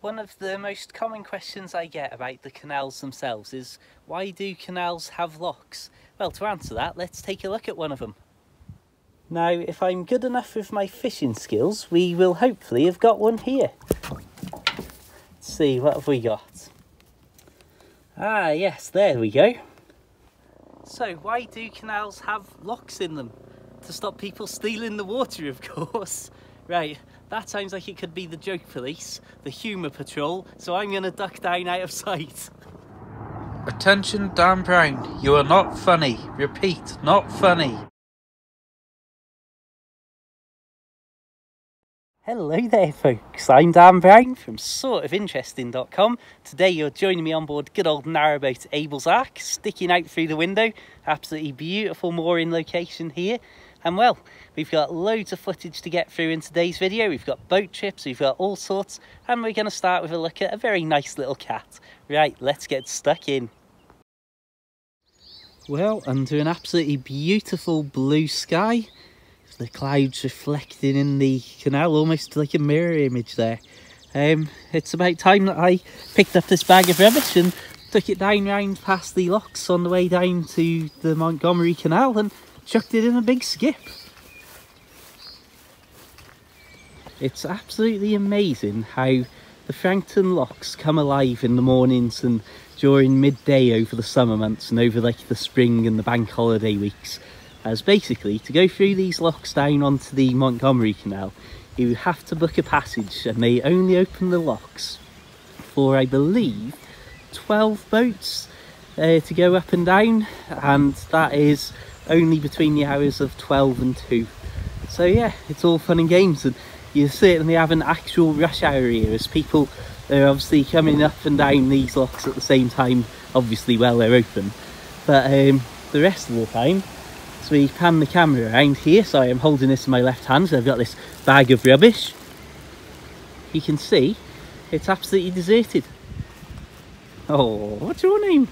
One of the most common questions I get about the canals themselves is, why do canals have locks? Well, to answer that, let's take a look at one of them. Now, if I'm good enough with my fishing skills, we will hopefully have got one here. Let's see, what have we got? Ah, yes, there we go. So, why do canals have locks in them? To stop people stealing the water, of course. Right, that sounds like it could be the joke police, the humour patrol, so I'm going to duck down out of sight. Attention, Dan Brown, you are not funny. Repeat, not funny. Hello there folks, I'm Dan Brown from sortofinteresting.com. Today you're joining me on board good old Narrowboat Abel's Ark, sticking out through the window. Absolutely beautiful mooring location here. And well, we've got loads of footage to get through in today's video. We've got boat trips, we've got all sorts, and we're going to start with a look at a very nice little cat. Right, let's get stuck in. Well, under an absolutely beautiful blue sky, the clouds reflecting in the canal, almost like a mirror image there. It's about time that I picked up this bag of rubbish and took it down round past the locks on the way down to the Montgomery Canal and chucked it in a big skip. It's absolutely amazing how the Frankton locks come alive in the mornings and during midday over the summer months and over like the spring and the bank holiday weeks. As basically, to go through these locks down onto the Montgomery Canal, you have to book a passage, and they only open the locks for, I believe, 12 boats to go up and down, and that is only between the hours of 12 and 2. So yeah, it's all fun and games, and you certainly have an actual rush hour here as people are obviously coming up and down these locks at the same time, obviously while they're open. But the rest of the time, so we pan the camera around here, so I'm holding this in my left hand, so I've got this bag of rubbish. You can see it's absolutely deserted. Oh, what's your name?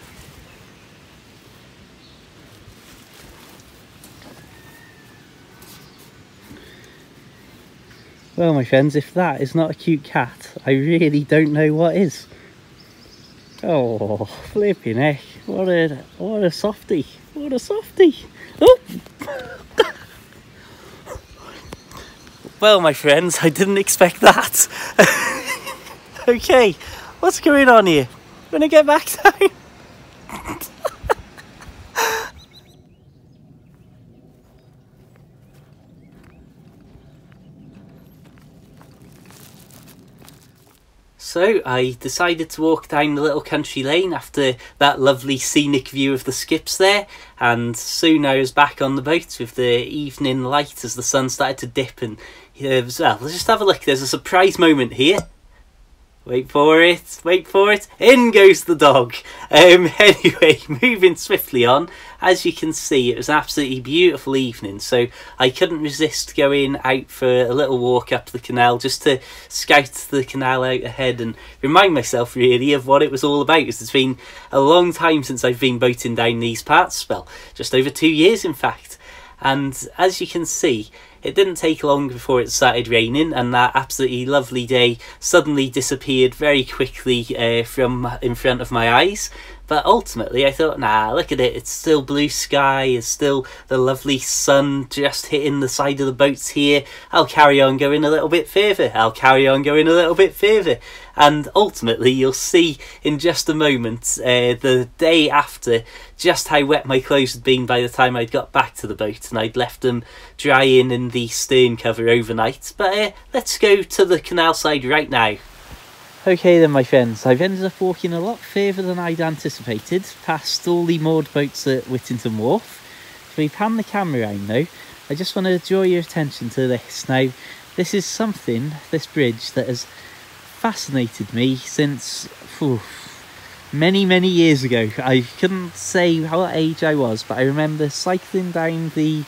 Well, my friends, if that is not a cute cat, I really don't know what is. Oh, flipping heck. What a softie. What a softie. Oh! Well, my friends, I didn't expect that. Okay, what's going on here? I'm gonna get back down. So I decided to walk down the little country lane after that lovely scenic view of the skips there, and soon I was back on the boat with the evening light as the sun started to dip. And well, let's just have a look. There's a surprise moment here. Wait for it, wait for it. In goes the dog. Anyway, moving swiftly on. As you can see, it was an absolutely beautiful evening, so I couldn't resist going out for a little walk up the canal just to scout the canal out ahead and remind myself really of what it was all about. It's been a long time since I've been boating down these parts, well, just over 2 years in fact. And as you can see, it didn't take long before it started raining, and that absolutely lovely day suddenly disappeared very quickly from in front of my eyes. But ultimately I thought, nah, look at it, it's still blue sky, it's still the lovely sun just hitting the side of the boats here. I'll carry on going a little bit further, I'll carry on going a little bit further. And ultimately you'll see in just a moment, the day after, just how wet my clothes had been by the time I'd got back to the boat, and I'd left them drying in the stern cover overnight. But let's go to the canal side right now. Okay then, my friends, I've ended up walking a lot further than I'd anticipated, past all the moored boats at Whittington Wharf. If we pan the camera around though, I just want to draw your attention to this. Now, this is something, this bridge, that has fascinated me since many years ago. I couldn't say what age I was, but I remember cycling down the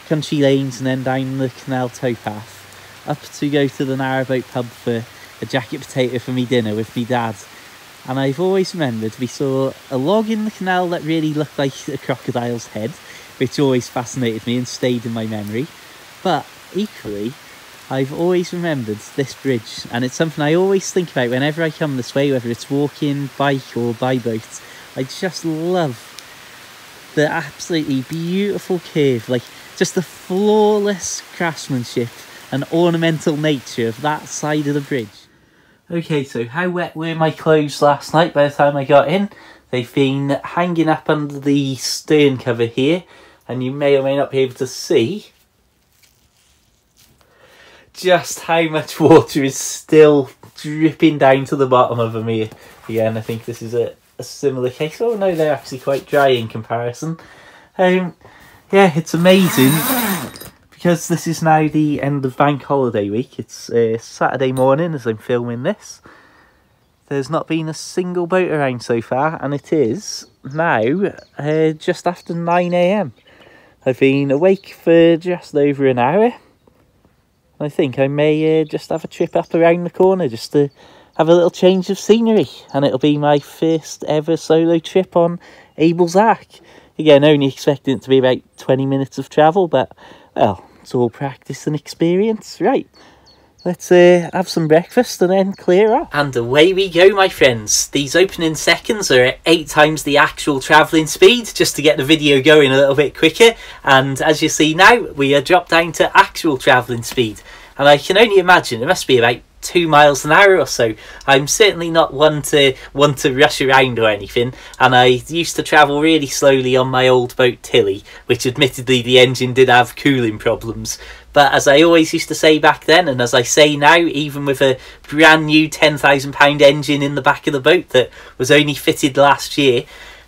country lanes and then down the canal towpath up to go to the Narrowboat pub for a jacket potato for me dinner with me dad. And I've always remembered we saw a log in the canal that really looked like a crocodile's head, which always fascinated me and stayed in my memory. But equally, I've always remembered this bridge, and it's something I always think about whenever I come this way, whether it's walking, bike or by boat. I just love the absolutely beautiful curve, like just the flawless craftsmanship and ornamental nature of that side of the bridge. Okay, so how wet were my clothes last night by the time I got in? They've been hanging up under the stern cover here, and you may or may not be able to see just how much water is still dripping down to the bottom of them here. Again, I think this is a similar case. Oh no, they're actually quite dry in comparison. Yeah, it's amazing because this is now the end of bank holiday week. It's Saturday morning as I'm filming this. There's not been a single boat around so far, and it is now just after 9 AM. I've been awake for just over an hour. I think I may just have a trip up around the corner just to have a little change of scenery, and it'll be my first ever solo trip on Abel's Ark. Again, only expecting it to be about 20 minutes of travel, but well, it's all practice and experience. Right, let's have some breakfast and then clear up. And away we go, my friends. These opening seconds are at 8 times the actual travelling speed, just to get the video going a little bit quicker. And as you see now, we are dropped down to actual travelling speed. And I can only imagine it must be about 2 miles an hour or so. I'm certainly not one to rush around or anything, and I used to travel really slowly on my old boat Tilly, which admittedly the engine did have cooling problems. But as I always used to say back then, and as I say now, even with a brand new £10,000 engine in the back of the boat that was only fitted last year,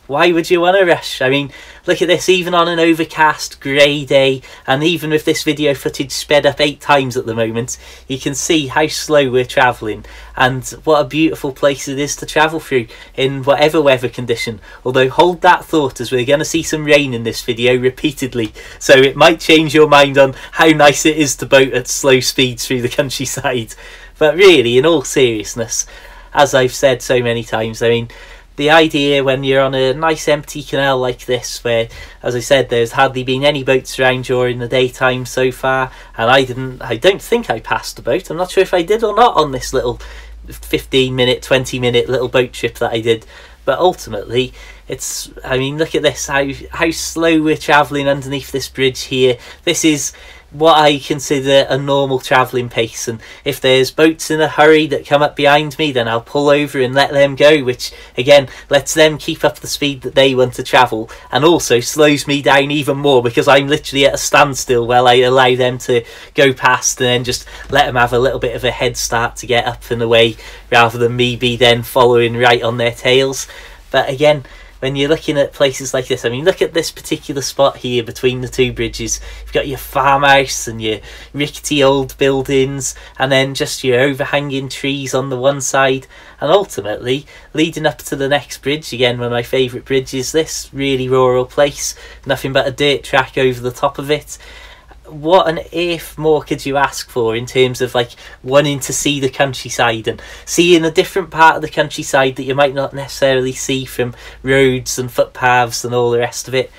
why would you want to rush? I mean, look at this, even on an overcast grey day, and even with this video footage sped up 8 times at the moment, you can see how slow we're travelling, and what a beautiful place it is to travel through in whatever weather condition. Although hold that thought, as we're going to see some rain in this video repeatedly, so it might change your mind on how nice it is to boat at slow speeds through the countryside. But really, in all seriousness, as I've said so many times, I mean, the idea when you're on a nice empty canal like this, where, as I said, there's hardly been any boats around during the daytime so far, and I don't think I passed a boat. I'm not sure if I did or not on this little 15-minute, 20-minute little boat trip that I did. But ultimately, it's, I mean, look at this, how slow we're travelling underneath this bridge here. This is what I consider a normal travelling pace, and if there's boats in a hurry that come up behind me, then I'll pull over and let them go, which again lets them keep up the speed that they want to travel, and also slows me down even more because I'm literally at a standstill while I allow them to go past, and then just let them have a little bit of a head start to get up and away, rather than me be then following right on their tails. But again, when you're looking at places like this, I mean, look at this particular spot here between the two bridges. You've got your farmhouse and your rickety old buildings, and then just your overhanging trees on the one side, and ultimately leading up to the next bridge, again one of my favourite bridges, this really rural place, nothing but a dirt track over the top of it. What on earth more could you ask for in terms of like wanting to see the countryside and seeing a different part of the countryside that you might not necessarily see from roads and footpaths and all the rest of it?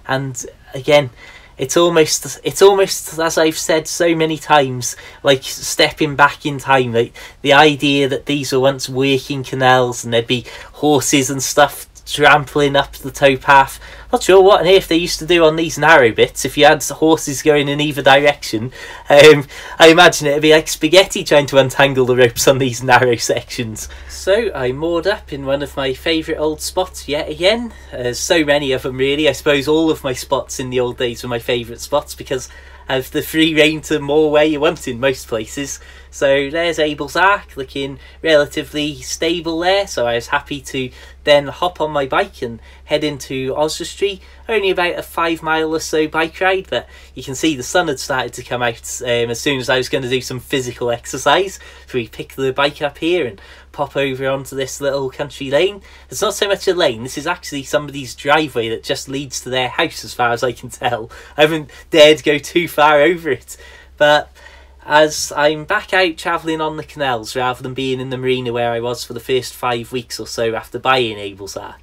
And again, it's almost, as I've said so many times, like stepping back in time, like the idea that these were once working canals and there'd be horses and stuff trampling up the towpath. Not sure what on earth they used to do on these narrow bits if you had horses going in either direction. I imagine it'd be like spaghetti trying to untangle the ropes on these narrow sections. So I moored up in one of my favourite old spots yet again. There's so many of them really. I suppose all of my spots in the old days were my favourite spots because I have the free rein to moor where you want in most places. So there's Abel's Ark, looking relatively stable there, so I was happy to then hop on my bike and head into Oswestry. Only about a 5 mile or so bike ride, but you can see the sun had started to come out as soon as I was going to do some physical exercise. So we pick the bike up here and pop over onto this little country lane. It's not so much a lane, this is actually somebody's driveway that just leads to their house as far as I can tell. I haven't dared go too far over it, but as I'm back out travelling on the canals rather than being in the marina where I was for the first 5 weeks or so after buying Abel's Ark,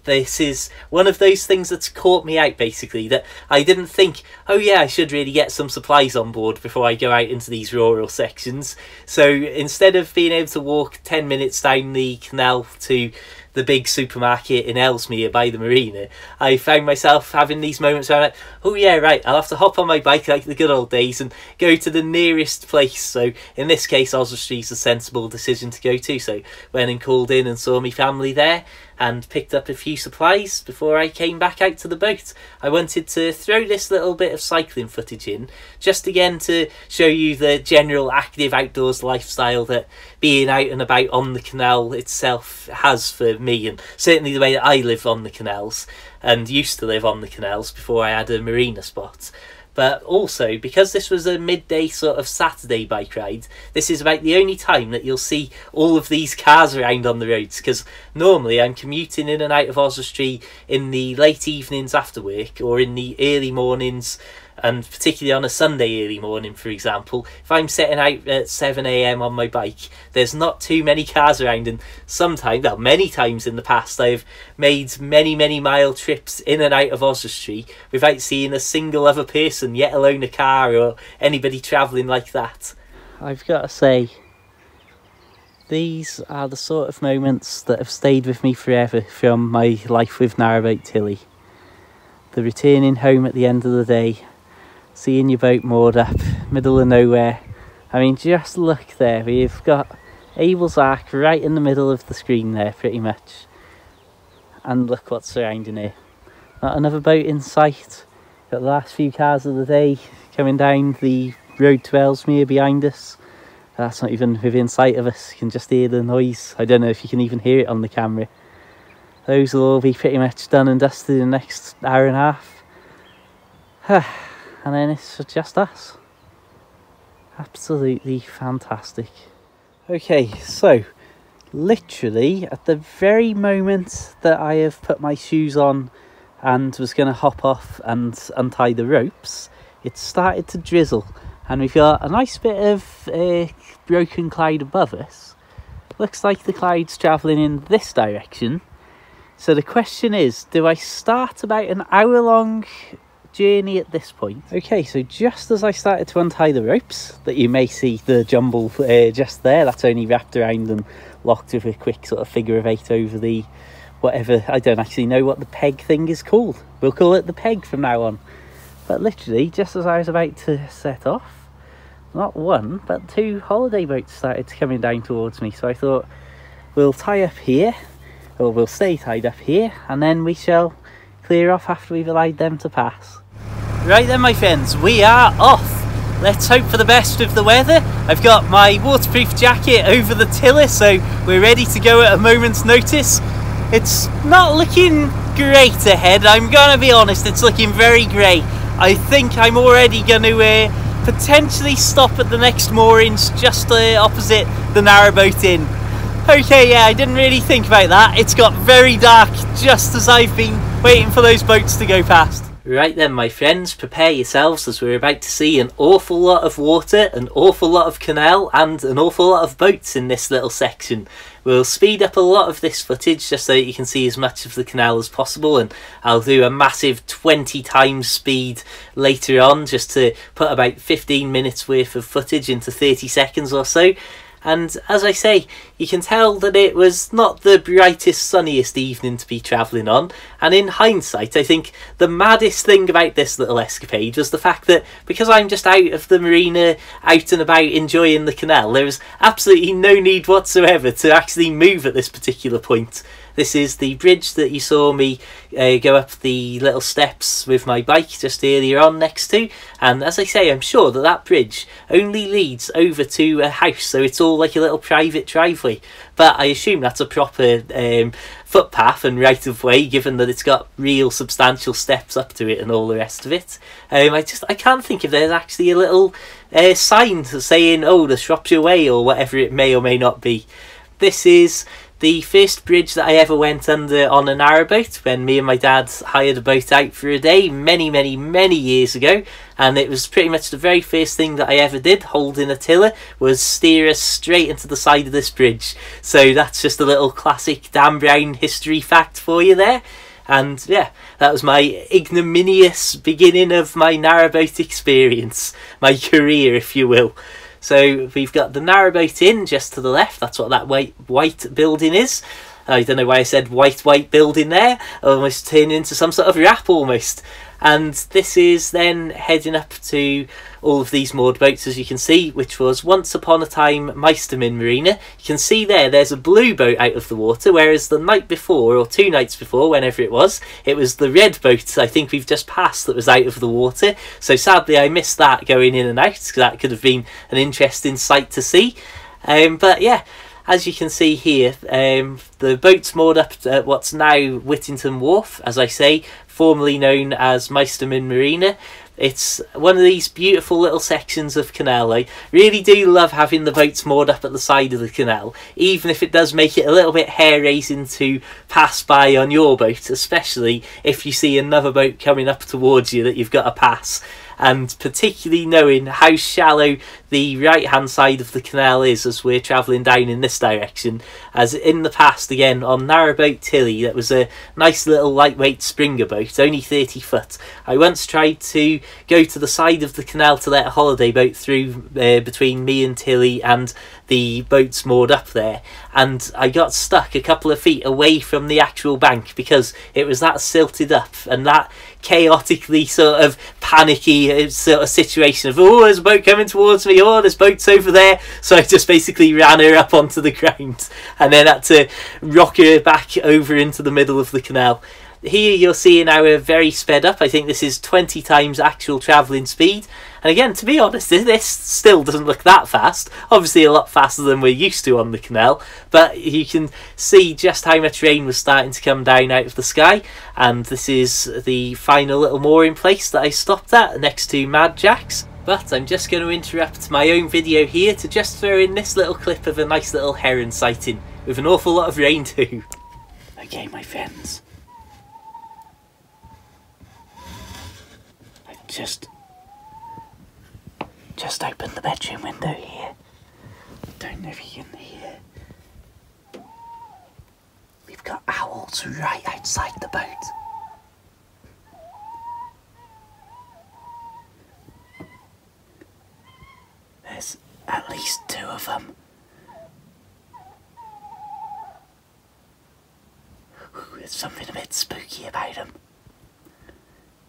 This is one of those things that's caught me out, basically, that I didn't think, oh yeah, I should really get some supplies on board before I go out into these rural sections. So instead of being able to walk 10 minutes down the canal to the big supermarket in Ellesmere by the marina, I found myself having these moments where I'm like, oh yeah, right, I'll have to hop on my bike like the good old days and go to the nearest place. So in this case, Oswestry's a sensible decision to go to, so went and called in and saw my family there and picked up a few supplies before I came back out to the boat. I wanted to throw this little bit of cycling footage in, just again to show you the general active outdoors lifestyle that being out and about on the canal itself has for me, and certainly the way that I live on the canals and used to live on the canals before I had a marina spot. But also, because this was a midday sort of Saturday bike ride, this is about the only time that you'll see all of these cars around on the roads, because normally I'm commuting in and out of Oswestry in the late evenings after work or in the early mornings, and particularly on a Sunday early morning, for example. If I'm setting out at 7 AM on my bike, there's not too many cars around, and sometimes, well, many times in the past, I've made many mile trips in and out of Oswestry without seeing a single other person, yet alone a car or anybody travelling like that. I've got to say, these are the sort of moments that have stayed with me forever from my life with Narrowboat Tilly. The returning home at the end of the day, seeing your boat moored up, middle of nowhere. I mean, just look there, we've got Abel's Ark right in the middle of the screen there, pretty much. And look what's surrounding it. Not another boat in sight. Got the last few cars of the day coming down the road to Ellesmere behind us. That's not even within sight of us, you can just hear the noise. I don't know if you can even hear it on the camera. Those will all be pretty much done and dusted in the next hour and a half. And then it's just us. Absolutely fantastic. Okay, so literally at the very moment that I have put my shoes on and was going to hop off and untie the ropes, it started to drizzle, and we've got a nice bit of broken cloud above us. Looks like the cloud's travelling in this direction. So the question is, do I start about an hour long journey at this point? Okay, so just as I started to untie the ropes, that you may see the jumble just there, that's only wrapped around and locked with a quick sort of figure of 8 over the whatever, I don't actually know what the peg thing is called. We'll call it the peg from now on. But literally, just as I was about to set off, not one, but 2 holiday boats started coming down towards me. So I thought, we'll tie up here, or we'll stay tied up here, and then we shall clear off after we've allowed them to pass. Right then, my friends, we are off. Let's hope for the best with the weather. I've got my waterproof jacket over the tiller, so we're ready to go at a moment's notice. It's not looking great ahead, I'm gonna be honest, it's looking very grey. I think I'm already going to potentially stop at the next moorings just opposite the Narrowboat Inn. Okay, yeah, I didn't really think about that. It's got very dark just as I've been waiting for those boats to go past. Right then, my friends, prepare yourselves, as we're about to see an awful lot of water, an awful lot of canal and an awful lot of boats in this little section. We'll speed up a lot of this footage just so that you can see as much of the canal as possible, and I'll do a massive 20 times speed later on just to put about 15 minutes worth of footage into 30 seconds or so. And as I say, you can tell that it was not the brightest, sunniest evening to be travelling on. And in hindsight, I think the maddest thing about this little escapade was the fact that because I'm just out of the marina, out and about enjoying the canal, there was absolutely no need whatsoever to actually move at this particular point. This is the bridge that you saw me go up the little steps with my bike just earlier on next to. And as I say, I'm sure that that bridge only leads over to a house, so it's all like a little private driveway. But I assume that's a proper footpath and right of way, given that it's got real substantial steps up to it and all the rest of it. I can't think if there's actually a little sign saying, oh, the Shropshire Way, or whatever it may or may not be. This is The first bridge that I ever went under on a narrowboat, when me and my dad hired a boat out for a day many years ago, and it was pretty much the very first thing that I ever did, holding a tiller, was steer us straight into the side of this bridge. So that's just a little classic Dan Brown history fact for you there. And yeah, that was my ignominious beginning of my narrowboat experience, my career if you will. So we've got the Narrowboat Inn just to the left. That's what that white building is. I don't know why I said white building there. Almost turned into some sort of rap almost. And this is then heading up to all of these moored boats, as you can see, which was once upon a time Meisterman Marina. You can see there's a blue boat out of the water, whereas the night before, or 2 nights before, whenever it was the red boat I think we've just passed that was out of the water. So sadly I missed that going in and out, because that could have been an interesting sight to see. But yeah, as you can see here, the boat's moored up at what's now Whittington Wharf, as I say, formerly known as Meisterman Marina. It's one of these beautiful little sections of canal. I really do love having the boats moored up at the side of the canal, even if it does make it a little bit hair-raising to pass by on your boat, especially if you see another boat coming up towards you that you've got to pass. And particularly knowing how shallow the right hand side of the canal is as we're travelling down in this direction, as in the past again on Narrowboat Tilly, that was a nice little lightweight Springer boat, only 30 foot. I once tried to go to the side of the canal to let a holiday boat through between me and Tilly and the boats moored up there, and I got stuck a couple of feet away from the actual bank because it was that silted up and that chaotically sort of panicky sort of situation of, oh, there's a boat coming towards me, oh, there's boats over there. So I just basically ran her up onto the ground and then had to rock her back over into the middle of the canal. Here you're seeing our very sped up. I think this is 20 times actual travelling speed. And again, to be honest, this still doesn't look that fast. Obviously a lot faster than we're used to on the canal. But you can see just how much rain was starting to come down out of the sky. And this is the final little mooring place that I stopped at next to Mad Jack's. But I'm just going to interrupt my own video here to just throw in this little clip of a nice little heron sighting with an awful lot of rain too. Okay, my friends. Just open the bedroom window here. Don't know if you can hear. We've got owls right outside the boat. There's at least 2 of them. There's something a bit spooky about them.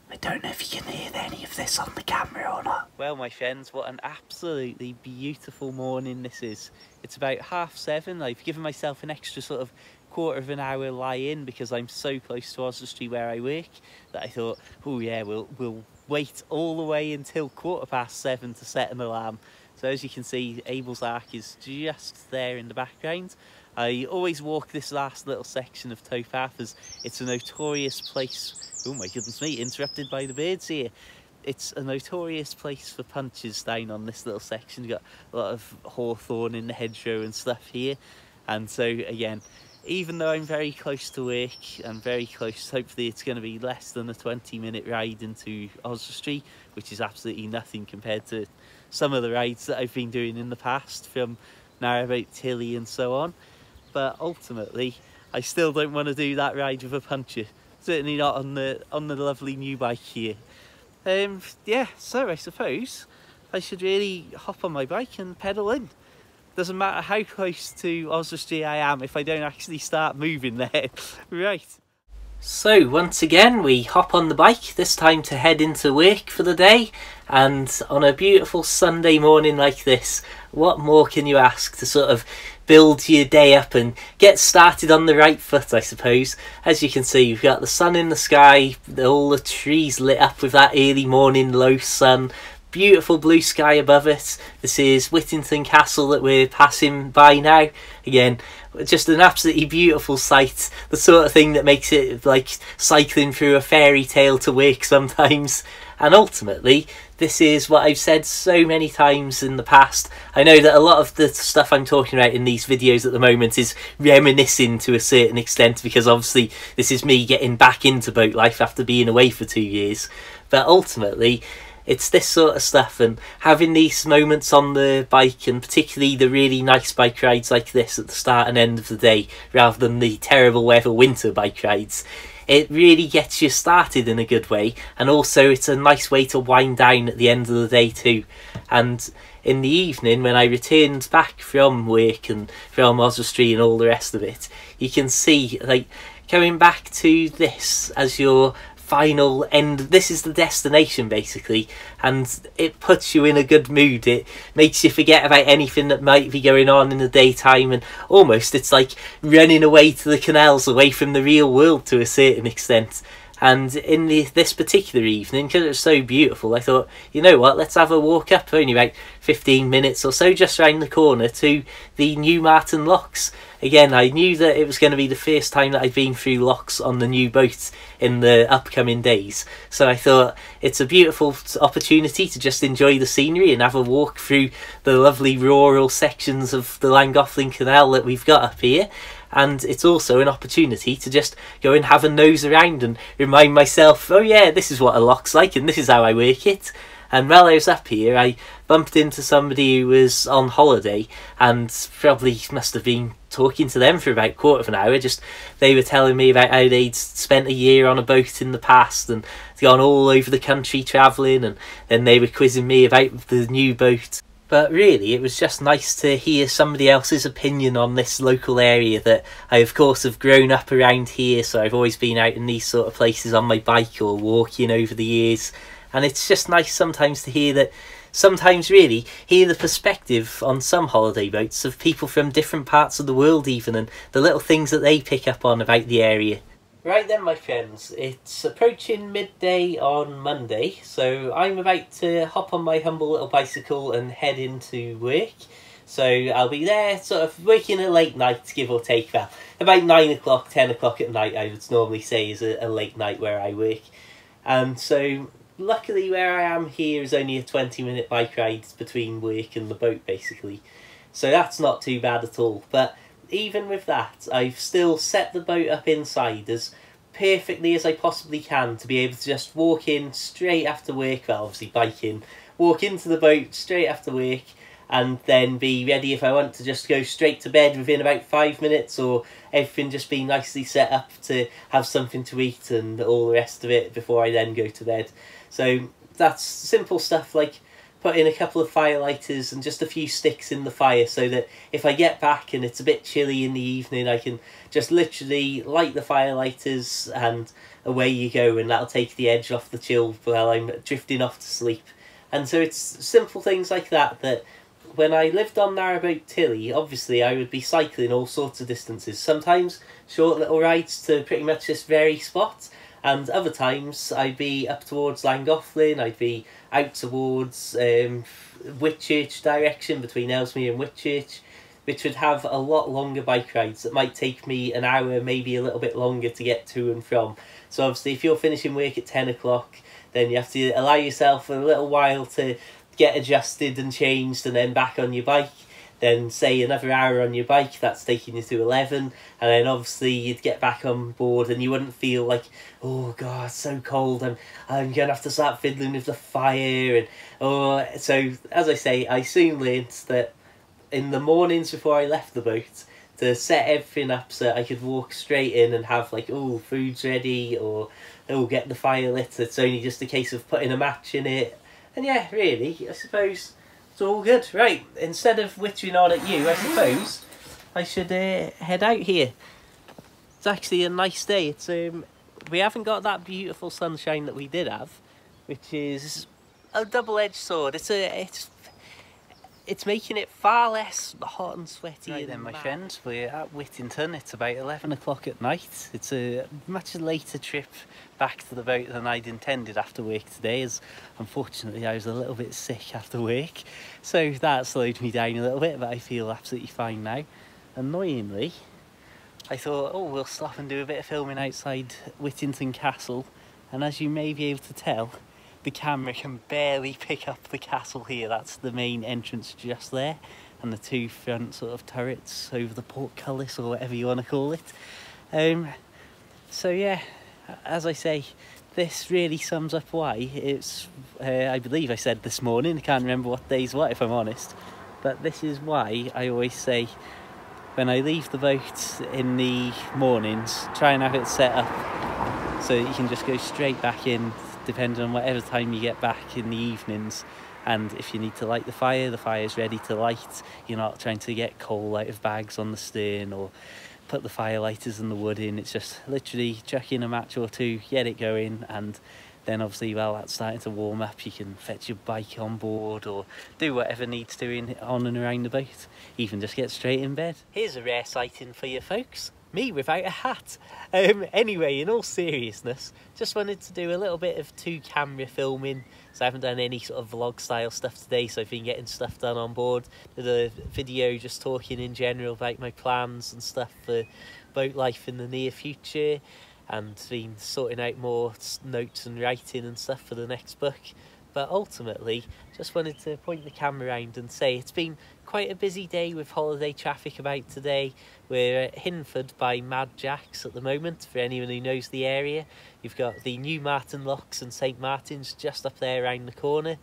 I don't know if you can hear any of this on the camera or not. Well, my friends, what an absolutely beautiful morning this is. It's about 7:30. I've given myself an extra sort of quarter of an hour lie-in because I'm so close to Oswestry where I work that I thought, oh yeah, we'll wait all the way until 7:15 to set an alarm. So as you can see, Abel's Ark is just there in the background. I always walk this last little section of towpath as it's a notorious place. Oh my goodness me, interrupted by the birds here. It's a notorious place for punches down on this little section. You've got a lot of hawthorn in the hedgerow and stuff here. And so again, even though I'm very close to work and very close, hopefully it's going to be less than a 20-minute ride into Oswestry, which is absolutely nothing compared to some of the rides that I've been doing in the past from Narrowboat Tilly and so on. But ultimately, I still don't want to do that ride with a puncher. Certainly not on the lovely new bike here. Yeah, so I suppose I should really hop on my bike and pedal in. Doesn't matter how close to Oswestry I am if I don't actually start moving there. Right. So once again we hop on the bike, this time to head into work for the day, and on a beautiful Sunday morning like this, what more can you ask to sort of build your day up and get started on the right foot, I suppose. As you can see, we've got the sun in the sky, all the trees lit up with that early morning low sun, beautiful blue sky above it. This is Whittington Castle that we're passing by now. Again, just an absolutely beautiful sight, the sort of thing that makes it like cycling through a fairy tale to work sometimes. And ultimately, this is what I've said so many times in the past. I know that a lot of the stuff I'm talking about in these videos at the moment is reminiscing to a certain extent, because obviously this is me getting back into boat life after being away for 2 years. But ultimately, it's this sort of stuff, and having these moments on the bike, and particularly the really nice bike rides like this at the start and end of the day, rather than the terrible weather winter bike rides, it really gets you started in a good way. And also it's a nice way to wind down at the end of the day too. And in the evening, when I returned back from work and from Oswestry and all the rest of it, you can see, like, coming back to this as your final end, this is the destination basically, and it puts you in a good mood. It makes you forget about anything that might be going on in the daytime, and almost it's like running away to the canals, away from the real world to a certain extent. And in this particular evening, because it was so beautiful, I thought, you know what, let's have a walk up, only about 15 minutes or so, just round the corner to the New Marton Locks. Again, I knew that it was going to be the first time that I'd been through locks on the new boat in the upcoming days, so I thought it's a beautiful opportunity to just enjoy the scenery and have a walk through the lovely rural sections of the Llangollen Canal that we've got up here. And it's also an opportunity to just go and have a nose around and remind myself, oh yeah, this is what a lock's like and this is how I work it. And while I was up here, I bumped into somebody who was on holiday, and probably must have been talking to them for about a quarter of an hour. Just, they were telling me about how they'd spent a year on a boat in the past and gone all over the country travelling, and then they were quizzing me about the new boat. But really, it was just nice to hear somebody else's opinion on this local area that I, of course, have grown up around here, so I've always been out in these sort of places on my bike or walking over the years. And it's just nice sometimes to hear that, sometimes really, hear the perspective on some holiday boats of people from different parts of the world even, and the little things that they pick up on about the area. Right then, my friends, it's approaching midday on Monday, so I'm about to hop on my humble little bicycle and head into work. So I'll be there sort of working a late night, give or take. Well, about 9 o'clock, 10 o'clock at night I would normally say is a late night where I work. And so luckily where I am here is only a 20-minute bike ride between work and the boat basically. So that's not too bad at all. But even with that, I've still set the boat up inside as perfectly as I possibly can to be able to just walk in straight after work, well obviously bike in, walk into the boat straight after work, and then be ready if I want to just go straight to bed within about 5 minutes, or everything just be nicely set up to have something to eat and all the rest of it before I then go to bed. So that's simple stuff like put in a couple of firelighters and just a few sticks in the fire, so that if I get back and it's a bit chilly in the evening, I can just literally light the firelighters and away you go, and that'll take the edge off the chill while I'm drifting off to sleep. And so it's simple things like that that when I lived on Narrowboat Tilly, obviously I would be cycling all sorts of distances, sometimes short little rides to pretty much this very spot, and other times I'd be up towards Llangollen, I'd be out towards Whitchurch direction, between Ellesmere and Whitchurch, which would have a lot longer bike rides that might take me an hour, maybe a little bit longer to get to and from. So obviously if you're finishing work at 10 o'clock, then you have to allow yourself a little while to get adjusted and changed and then back on your bike. Then say another hour on your bike, that's taking you to 11, and then obviously you'd get back on board and you wouldn't feel like, oh god, it's so cold, I'm gonna have to start fiddling with the fire. And so as I say, I soon learnt that in the mornings before I left the boat, to set everything up so I could walk straight in and have like, oh, food's ready, or oh, get the fire lit. It's only just a case of putting a match in it. And yeah, really, I suppose it's all good. Right, instead of wittering on at you, I suppose I should head out here. It's actually a nice day. It's we haven't got that beautiful sunshine that we did have, which is a double-edged sword. It's making it far less hot and sweaty. Right then, my friends, we're at Whittington. It's about 11 o'clock at night. It's a much later trip back to the boat than I'd intended after work today, as unfortunately I was a little bit sick after work. So that slowed me down a little bit, but I feel absolutely fine now. Annoyingly, I thought, oh, we'll stop and do a bit of filming outside Whittington Castle. And as you may be able to tell, the camera can barely pick up the castle here. That's the main entrance just there, and the two front sort of turrets over the portcullis, or whatever you want to call it. So yeah, as I say, this really sums up why it's, I believe I said this morning, I can't remember what day's what if I'm honest, but this is why I always say when I leave the boat in the mornings, try and have it set up so that you can just go straight back in depending on whatever time you get back in the evenings. And if you need to light the fire's ready to light. You're not trying to get coal out of bags on the stern or put the fire lighters and the wood in. It's just literally chuck in a match or two, get it going, and then obviously while that's starting to warm up, you can fetch your bike on board or do whatever needs doing on and around the boat. Even just get straight in bed. Here's a rare sighting for you folks. Me without a hat. Anyway, in all seriousness, just wanted to do a little bit of two-camera filming. So I haven't done any sort of vlog style stuff today, so I've been getting stuff done on board. Did a video just talking in general about my plans and stuff for boat life in the near future, and been sorting out more notes and writing and stuff for the next book. But ultimately, just wanted to point the camera around and say it's been quite a busy day with holiday traffic about today. We're at Hinford by Mad Jack's at the moment, for anyone who knows the area. You've got the New Martin Locks and St Martin's just up there around the corner.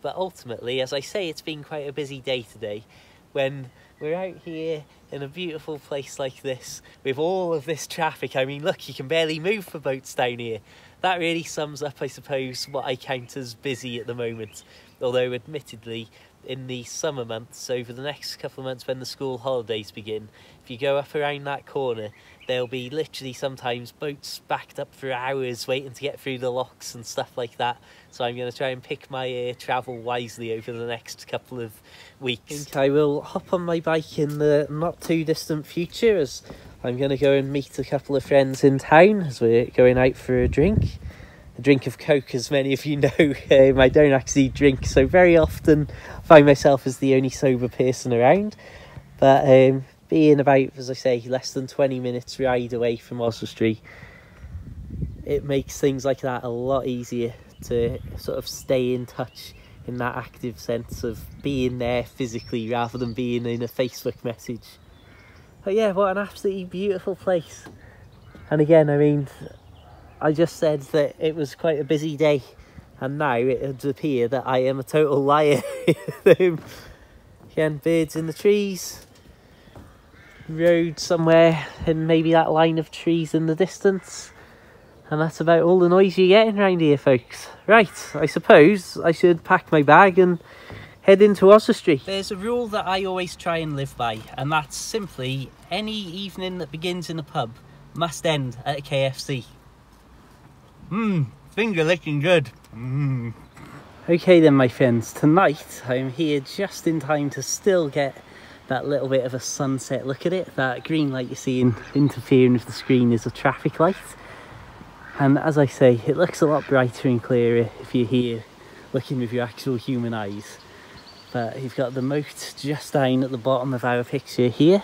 But ultimately, as I say, it's been quite a busy day today. When we're out here in a beautiful place like this, with all of this traffic, I mean, look, you can barely move for boats down here. That really sums up, I suppose, what I count as busy at the moment. Although, admittedly, in the summer months, over the next couple of months when the school holidays begin, if you go up around that corner, there'll be literally sometimes boats backed up for hours waiting to get through the locks and stuff like that. So I'm going to try and pick my travel wisely over the next couple of weeks. I think I will hop on my bike in the not too distant future, as I'm going to go and meet a couple of friends in town as we're going out for a drink of Coke, as many of you know. I don't actually drink, so very often find myself as the only sober person around. But being about, as I say, less than 20 minutes ride away from Oswestry, it makes things like that a lot easier to sort of stay in touch in that active sense of being there physically rather than being in a Facebook message. But yeah, what an absolutely beautiful place. And again, I mean, I just said that it was quite a busy day, and now it would appear that I am a total liar. Again, birds in the trees, road somewhere, and maybe that line of trees in the distance. And that's about all the noise you're getting around here, folks. Right, I suppose I should pack my bag and head into Oswestry. There's a rule that I always try and live by, and that's simply any evening that begins in a pub must end at a KFC. Finger licking good. Okay then, my friends, tonight I'm here just in time to still get that little bit of a sunset look at it. That green light you see interfering with the screen is a traffic light. And as I say, it looks a lot brighter and clearer if you're here looking with your actual human eyes. But you've got the moat just down at the bottom of our picture here.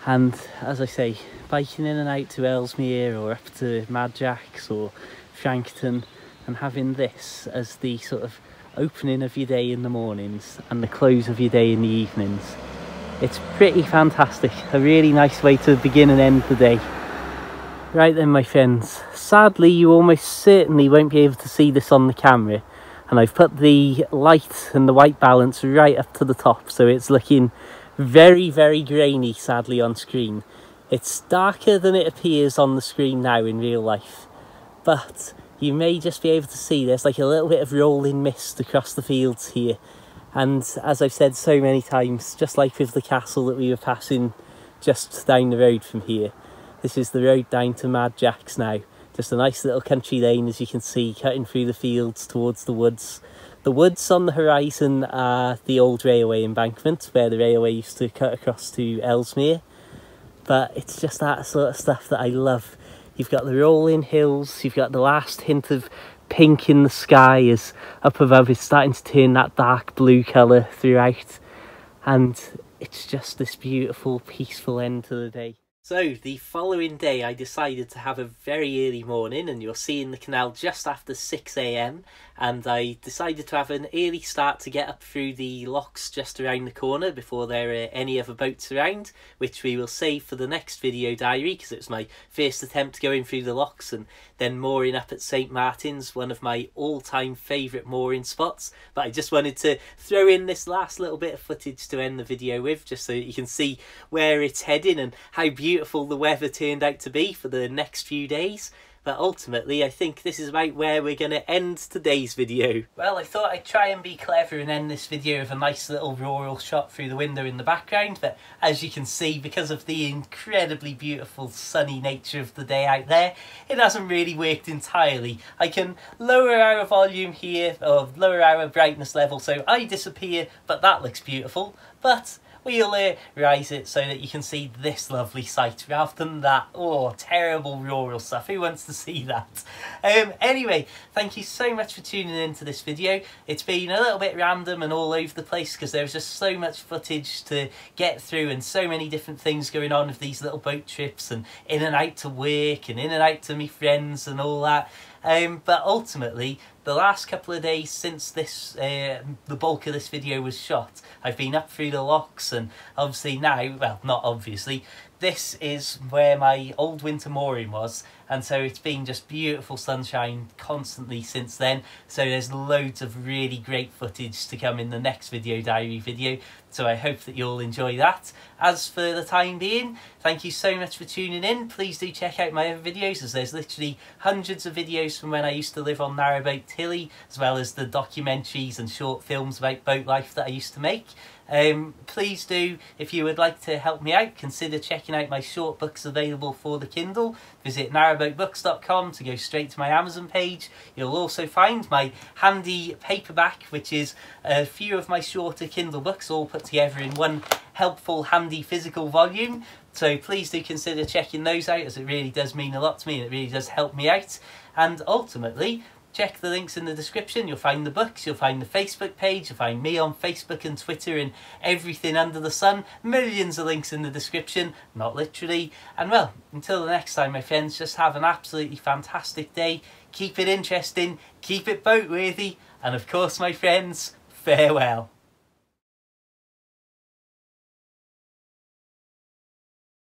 And as I say, biking in and out to Ellesmere or up to Mad Jack's or Frankton, and having this as the sort of opening of your day in the mornings and the close of your day in the evenings. It's pretty fantastic. A really nice way to begin and end the day. Right then, my friends, sadly you almost certainly won't be able to see this on the camera, and I've put the light and the white balance right up to the top, so it's looking very, very grainy sadly on screen. It's darker than it appears on the screen now in real life, but you may just be able to see there's like a little bit of rolling mist across the fields here. And as I've said so many times, just like with the castle that we were passing just down the road from here, this is the road down to Mad Jack's now. Just a nice little country lane, as you can see, cutting through the fields towards the woods. The woods on the horizon are the old railway embankment, where the railway used to cut across to Ellesmere. But it's just that sort of stuff that I love. You've got the rolling hills, you've got the last hint of pink in the sky as up above it's starting to turn that dark blue colour throughout. And it's just this beautiful, peaceful end to the day. So the following day I decided to have a very early morning, and you're seeing the canal just after 6 a.m, and I decided to have an early start to get up through the locks just around the corner before there are any other boats around, which we will save for the next video diary because it was my first attempt going through the locks and then mooring up at St Martin's, one of my all-time favourite mooring spots. But I just wanted to throw in this last little bit of footage to end the video with, just so that you can see where it's heading and how beautiful the weather turned out to be for the next few days. But ultimately I think this is about where we're going to end today's video. Well, I thought I'd try and be clever and end this video with a nice little rural shot through the window in the background, but as you can see, because of the incredibly beautiful sunny nature of the day out there, it hasn't really worked entirely. I can lower our volume here, or lower our brightness level so I disappear, but that looks beautiful. But we'll rise it so that you can see this lovely sight rather than that, oh, terrible rural stuff. Who wants to see that? Anyway, thank you so much for tuning in to this video. It's been a little bit random and all over the place because there was just so much footage to get through and so many different things going on with these little boat trips and in and out to work and in and out to me friends and all that. But ultimately, the last couple of days since this, the bulk of this video was shot, I've been up through the locks, and obviously now, well, not obviously, this is where my old winter mooring was, and so it's been just beautiful sunshine constantly since then. So there's loads of really great footage to come in the next video diary video, so I hope that you'll enjoy that. As for the time being, thank you so much for tuning in. Please do check out my other videos, as there's literally hundreds of videos from when I used to live on Narrowboat Tilly, as well as the documentaries and short films about boat life that I used to make. Please do, if you would like to help me out, consider checking out my short books available for the Kindle. Visit narrowboatbooks.com to go straight to my Amazon page. You'll also find my handy paperback, which is a few of my shorter Kindle books all put together in one helpful, handy physical volume. So please do consider checking those out, as it really does mean a lot to me and it really does help me out. And ultimately, check the links in the description. You'll find the books, you'll find the Facebook page, you'll find me on Facebook and Twitter and everything under the sun. Millions of links in the description, not literally. And well, until the next time, my friends, just have an absolutely fantastic day. Keep it interesting, keep it boat worthy, and of course, my friends, farewell.